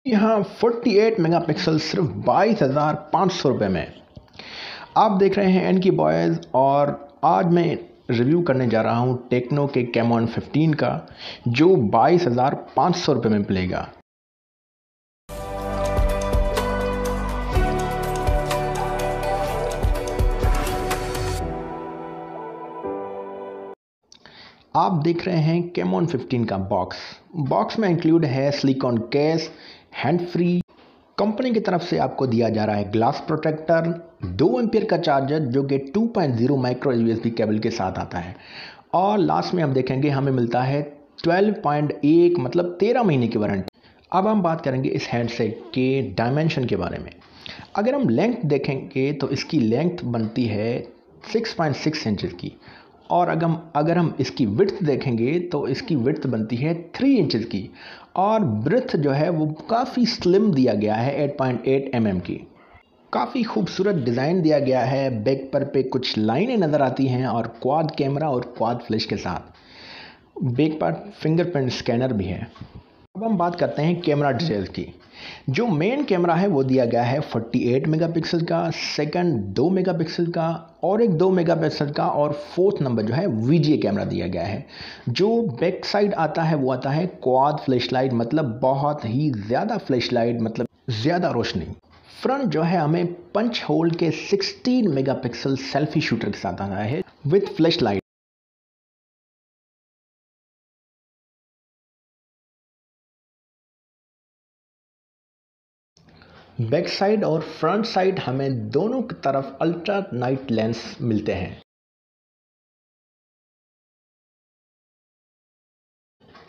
यहाँ 48 मेगापिक्सल सिर्फ 22,500 रुपये में। आप देख रहे हैं एनकी बॉयज़ और आज मैं रिव्यू करने जा रहा हूँ टेक्नो के कैमॉन 15 का जो 22,500 रुपये में मिलेगा। आप देख रहे हैं कैमॉन 15 का बॉक्स में इंक्लूड है silicon case, hand free. Company की तरफ से आपको दिया जा रहा है ग्लास प्रोटेक्टर, 2 एम्पियर का चार्जर जो कि 2.0 माइक्रो यूएसबी केबल के साथ आता है और लास्ट में हम देखेंगे हमें मिलता है 12.1 मतलब 13 महीने की वारंटी। अब हम बात करेंगे इस हैंडसेट के डायमेंशन के बारे में। अगर हम लेंथ देखेंगे तो इसकी लेंथ बनती है 6.6 इंचज़ की और अगर हम इसकी विड्थ देखेंगे तो इसकी विड्थ बनती है 3 इंचज़ की और ब्रेथ जो है वो काफ़ी स्लिम दिया गया है 8.8 mm की। काफ़ी खूबसूरत डिज़ाइन दिया गया है। बैक पे कुछ लाइनें नज़र आती हैं और क्वाड कैमरा और क्वाड फ्लैश के साथ बैक पर फिंगरप्रिंट स्कैनर भी है। अब हम बात करते हैं कैमरा डिटेल्स की। जो मेन कैमरा है वो दिया गया है 48 मेगापिक्सल का, सेकंड 2 मेगापिक्सल का और एक 2 मेगापिक्सल का और फोर्थ नंबर जो है वीजीए कैमरा दिया गया है। जो बैक साइड आता है वो आता है क्वाड फ्लैशलाइट मतलब बहुत ही ज़्यादा फ्लैशलाइट मतलब ज़्यादा रोशनी। फ्रंट जो है हमें पंच होल के 16 मेगापिक्सल सेल्फी शूटर के साथ आता है विथ फ्लैशलाइट। बैक साइड और फ्रंट साइड हमें दोनों की तरफ अल्ट्रा नाइट लेंस मिलते हैं।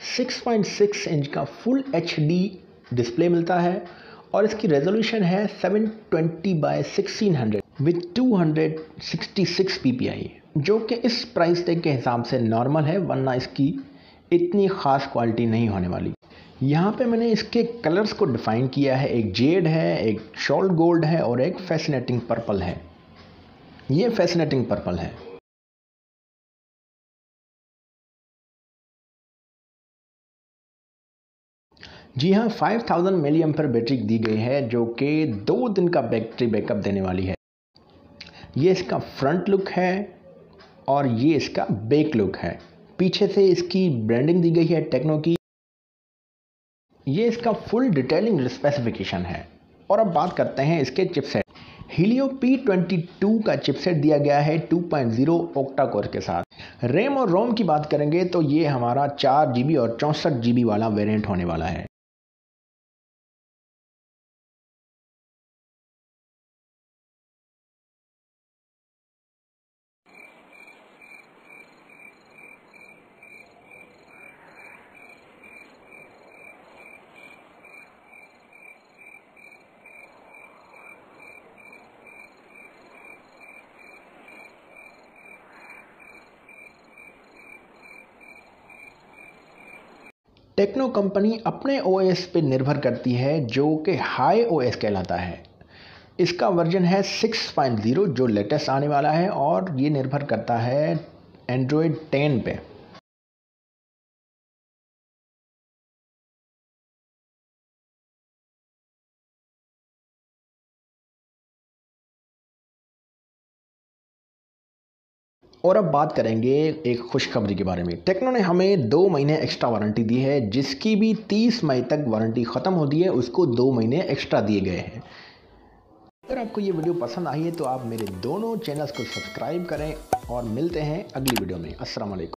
6.6 इंच का फुल एचडी डिस्प्ले मिलता है और इसकी रेजोल्यूशन है 720 बाय 1600 विद 266 ppi जो कि इस प्राइस टैग के हिसाब से नॉर्मल है, वरना इसकी इतनी ख़ास क्वालिटी नहीं होने वाली। यहाँ पे मैंने इसके कलर्स को डिफ़ाइन किया है, एक जेड है, एक शॉल्ट गोल्ड है और एक फैसिनेटिंग पर्पल है। ये फैसिनेटिंग पर्पल है। जी हाँ, 5000 मिली एम्पर बैटरी दी गई है जो कि 2 दिन का बैटरी बैकअप देने वाली है। ये इसका फ्रंट लुक है और ये इसका बैक लुक है। पीछे से इसकी ब्रांडिंग दी गई है टेक्नो की। ये इसका फुल डिटेलिंग स्पेसिफिकेशन है। और अब बात करते हैं इसके चिपसेट। हीलियो P22 का चिपसेट दिया गया है 2.0 ऑक्टा कोर के साथ। रैम और रोम की बात करेंगे तो ये हमारा 4 GB और 64 GB वाला वेरिएंट होने वाला है। टेक्नो कंपनी अपने ओएस पे निर्भर करती है जो कि हाई ओएस कहलाता है। इसका वर्जन है 6.0 जो लेटेस्ट आने वाला है और ये निर्भर करता है एंड्रॉयड 10 पे। और अब बात करेंगे एक खुशखबरी के बारे में। टेक्नो ने हमें 2 महीने एक्स्ट्रा वारंटी दी है, जिसकी भी 30 मई तक वारंटी ख़त्म होती है उसको 2 महीने एक्स्ट्रा दिए गए हैं। अगर आपको ये वीडियो पसंद आई है तो आप मेरे दोनों चैनल्स को सब्सक्राइब करें और मिलते हैं अगली वीडियो में। अस्सलाम वालेकुम।